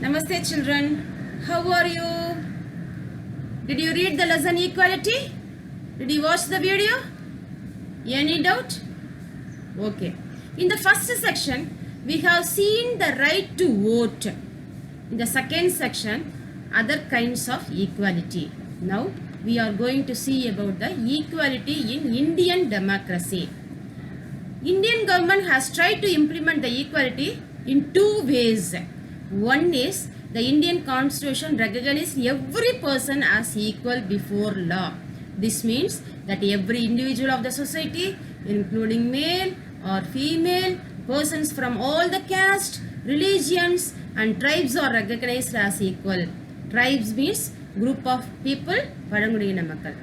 Namaste children, how are you? Did you read the lesson equality? Did you watch the video? Any doubt? Okay. In the first section, we have seen the right to vote. In the second section, other kinds of equality. Now, we are going to see about the equality in Indian democracy. Indian government has tried to implement the equality in two ways. One is the Indian constitution recognizes every person as equal before law. This means that every individual of the society, including male or female, persons from all the caste, religions and tribes are recognized as equal. Tribes means group of people, பழங்குடியின மக்கள்.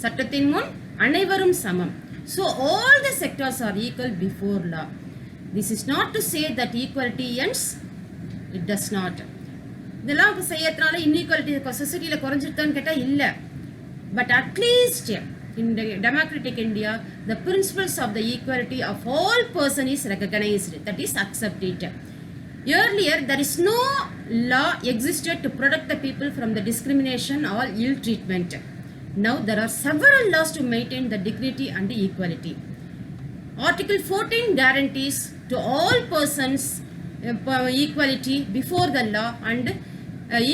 சட்டத்தின் முன் அனைவரும் சமம். So all the sectors are equal before law. This is not to say that equality ends. It does not. இதெல்லாம் செய்யறதுனால inequality சொசைட்டில குறைஞ்சிருக்கான்னு கேட்டா இல்ல. But at least in the democratic India, the principles of the equality of all persons is recognized. That is accepted. Earlier, there is no law existed to protect the people from the discrimination or ill treatment. Now, there are several laws to maintain the dignity and equality. Article 14 guarantees to all persons equality before the law and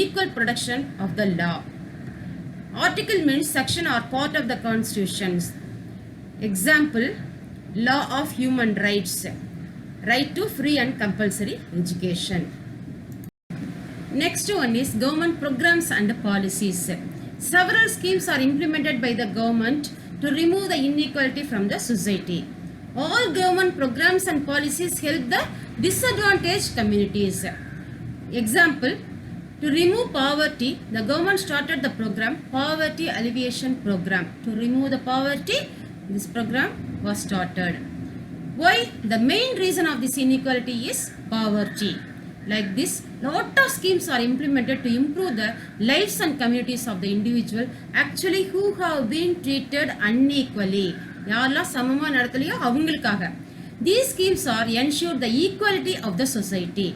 equal protection of the law. Article means section or part of the constitutions. Example, law of human rights, right to free and compulsory education. Next one is government programs and policies. Several schemes are implemented by the government to remove the inequality from the society. All government programs and policies help the disadvantaged communities. Example, to remove poverty, the government started the program Poverty Alleviation Program. To remove the poverty, this program was started. Why? The main reason of this inequality is poverty. Like this, lot of schemes are implemented to improve the lives and communities of the individual actually who have been treated unequally. யாரெல்லாம் சமமா நடத்தலையோ அவங்களுக்காக. These schemes are ensure the equality of the society.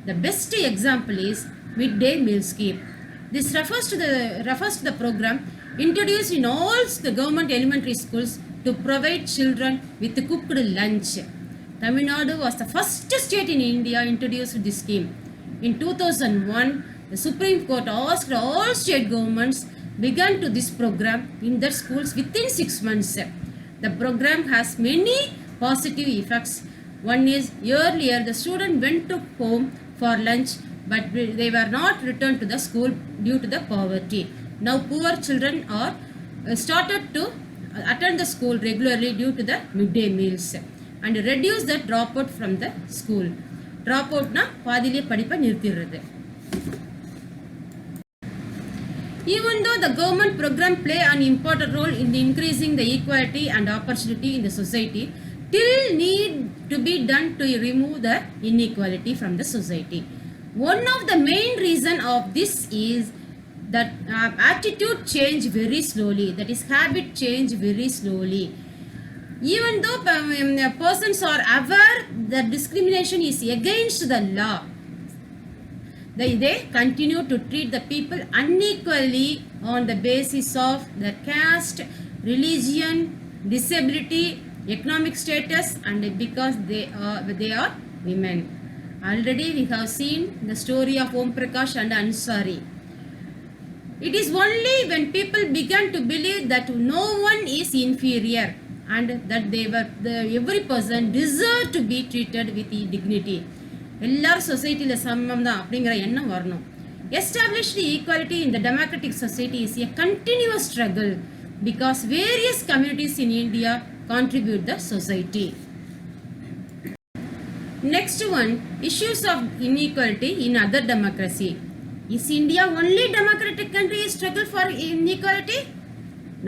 The best example is midday meal scheme. This refers to the program introduced in all the government elementary schools to provide children with cooked lunch. Tamil Nadu was the first state in India introduced this scheme. In 2001, the Supreme Court asked all state governments began to this program in their schools within 6 months. The program has many positive effects. One is earlier the student went to home for lunch but they were not returned to the school due to the poverty. Now poor children are started to attend the school regularly due to the midday meals and reduce the dropout from the school. Dropout na பாதியிலே படிப்பை நிறுத்திடுறது. Even though the government program play an important role in increasing the equality and opportunity in the society, still need to be done to remove the inequality from the society. One of the main reason of this is that attitude change very slowly. That is habit change very slowly. Even though persons are aware that discrimination is against the law, they continue to treat the people unequally on the basis of their caste, religion, disability, economic status and because they are women. Already we have seen the story of Om Prakash and Ansari. It is only when people began to believe that no one is inferior and that every person deserved to be treated with dignity. எல்லாரும் சொசைட்டியில் சமம் தான் அப்படிங்கிற எண்ணம் வரணும். Established equality in the democratic society is a continuous struggle because various communities in India contribute the society. Next one, issues of inequality in other democracy. Is India only democratic country struggle for inequality?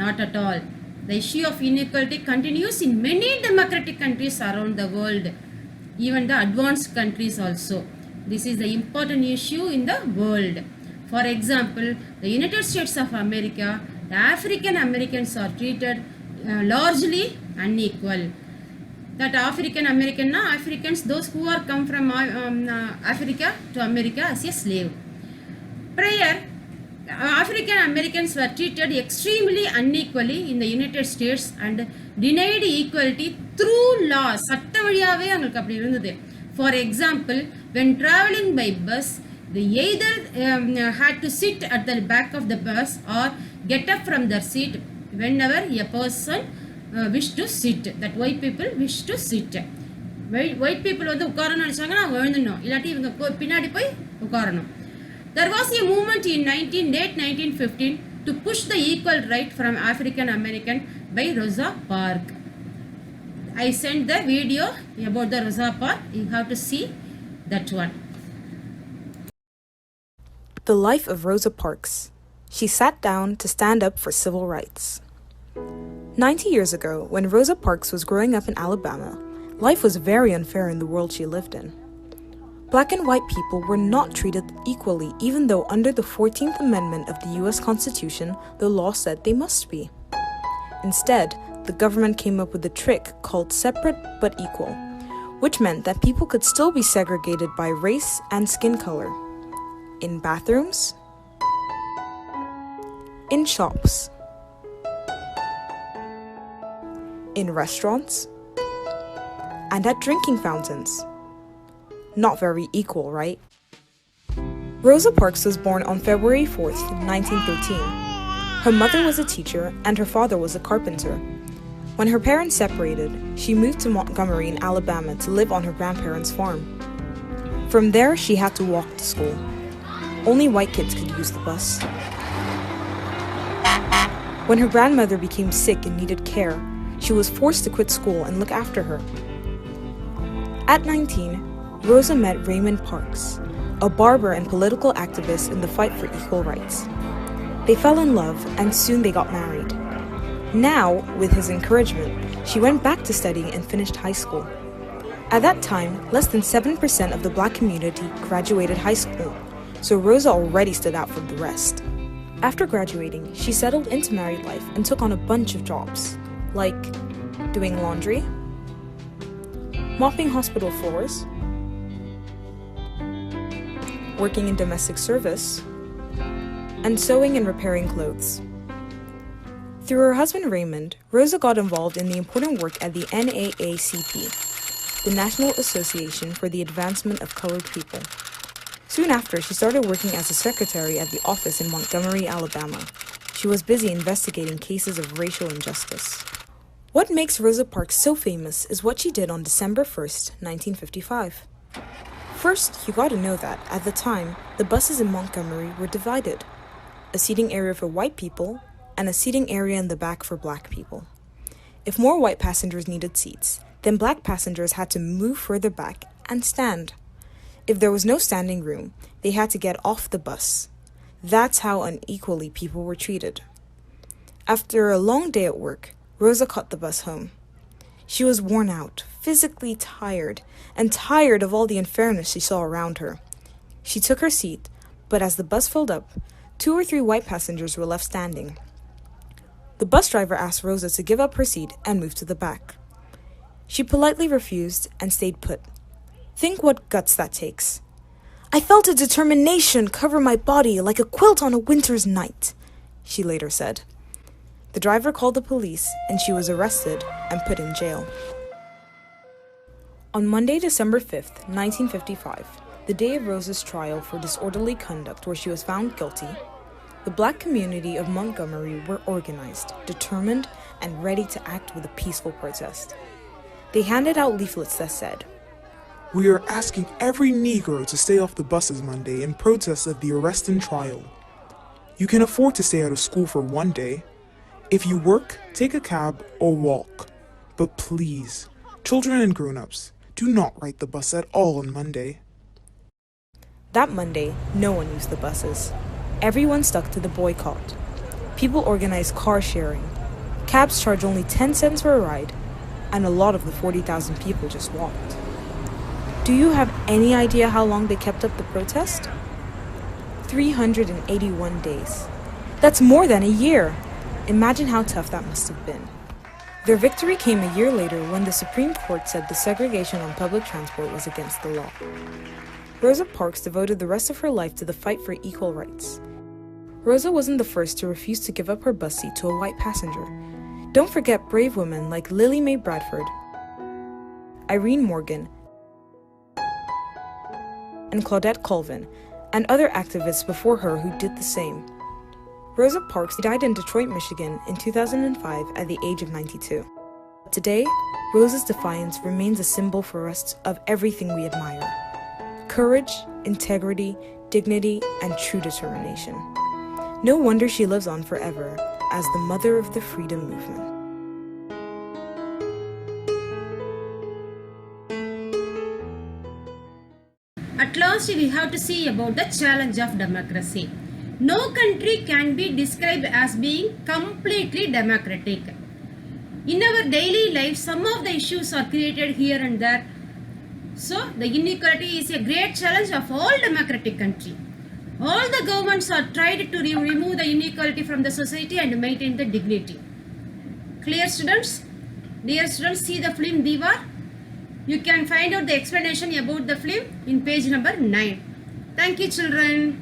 Not at all. The issue of inequality continues in many democratic countries around the world, even the advanced countries also. This is the important issue in the world. For example, the United States of America, the African Americans are treated largely unequal. That African American, Africans, those who are come from Africa to America as a slave. Prior, African Americans were treated extremely unequally in the United States and denied equality through law. For example, when traveling by bus, they either had to sit at the back of the bus or get up from their seat whenever a person wished to sit. That white people wish to sit. White people வந்து உட்காரணும்னு நினைச்சாங்கன்னா அவங்க எழுந்தணும், இல்லாட்டி இவங்க பின்னாடி போய் உட்காரணும். There was a movement in late 1915 to push the equal right from African American by Rosa Parks. I sent the video about the Rosa Parks. You have to see that one. The life of Rosa Parks. She sat down to stand up for civil rights. 90 years ago, when Rosa Parks was growing up in Alabama, life was very unfair in the world she lived in. Black and white people were not treated equally, even though under the 14th Amendment of the US Constitution, the law said they must be. Instead, the government came up with a trick called separate but equal, which meant that people could still be segregated by race and skin color. In bathrooms, in shops, in restaurants, and at drinking fountains. Not very equal, right? Rosa Parks was born on February 4th, 1913. Her mother was a teacher and her father was a carpenter. When her parents separated, she moved to Montgomery in Alabama to live on her grandparents' farm. From there, she had to walk to school. Only white kids could use the bus. When her grandmother became sick and needed care, she was forced to quit school and look after her. At 19, Rosa met Raymond Parks, a barber and political activist in the fight for equal rights. They fell in love and soon they got married. Now, with his encouragement, she went back to studying and finished high school. At that time, less than 7% of the black community graduated high school, so Rosa already stood out from the rest. After graduating, she settled into married life and took on a bunch of jobs, like doing laundry, mopping hospital floors, working in domestic service, and sewing and repairing clothes. Through her husband Raymond, Rosa got involved in the important work at the NAACP, the National Association for the Advancement of Colored People. Soon after, she started working as a secretary at the office in Montgomery, Alabama. She was busy investigating cases of racial injustice. What makes Rosa Parks so famous is what she did on December 1st, 1955. First, you gotta know that, at the time, the buses in Montgomery were divided. A seating area for white people, and a seating area in the back for black people. If more white passengers needed seats, then black passengers had to move further back and stand. If there was no standing room, they had to get off the bus. That's how unequally people were treated. After a long day at work, Rosa caught the bus home. She was worn out, physically tired, and tired of all the unfairness she saw around her. She took her seat, but as the bus filled up, 2 or 3 white passengers were left standing. The bus driver asked Rosa to give up her seat and move to the back. She politely refused and stayed put. Think what guts that takes. I felt a determination cover my body like a quilt on a winter's night, she later said. The driver called the police and she was arrested and put in jail. On Monday, December 5th, 1955, the day of Rosa's trial for disorderly conduct where she was found guilty, the black community of Montgomery were organized, determined, and ready to act with a peaceful protest. They handed out leaflets that said, "We are asking every Negro to stay off the buses Monday in protest of the arrest and trial. You can afford to stay out of school for one day. If you work, take a cab or walk. But please, children and grown-ups, do not ride the bus at all on Monday." That Monday, no one used the buses. Everyone stuck to the boycott. People organized car sharing. Cabs charge only 10 cents for a ride, and a lot of the 40,000 people just walked. Do you have any idea how long they kept up the protest? 381 days. That's more than a year. Imagine how tough that must have been. Their victory came a year later when the Supreme Court said the segregation on public transport was against the law. Rosa Parks devoted the rest of her life to the fight for equal rights. Rosa wasn't the first to refuse to give up her bus seat to a white passenger. Don't forget brave women like Lily Mae Bradford, Irene Morgan, and Claudette Colvin, and other activists before her who did the same. Rosa Parks died in Detroit, Michigan in 2005 at the age of 92. Today, Rosa's defiance remains a symbol for us of everything we admire: courage, integrity, dignity, and true determination. No wonder she lives on forever as the mother of the freedom movement. At last, we have to see about the challenge of democracy. No country can be described as being completely democratic. In our daily life, some of the issues are created here and there. So, the inequality is a great challenge of all democratic countries. All the governments are tried to remove the inequality from the society and maintain the dignity. Clear, students? Dear students, see the film Diva. You can find out the explanation about the film in page number 9. Thank you, children.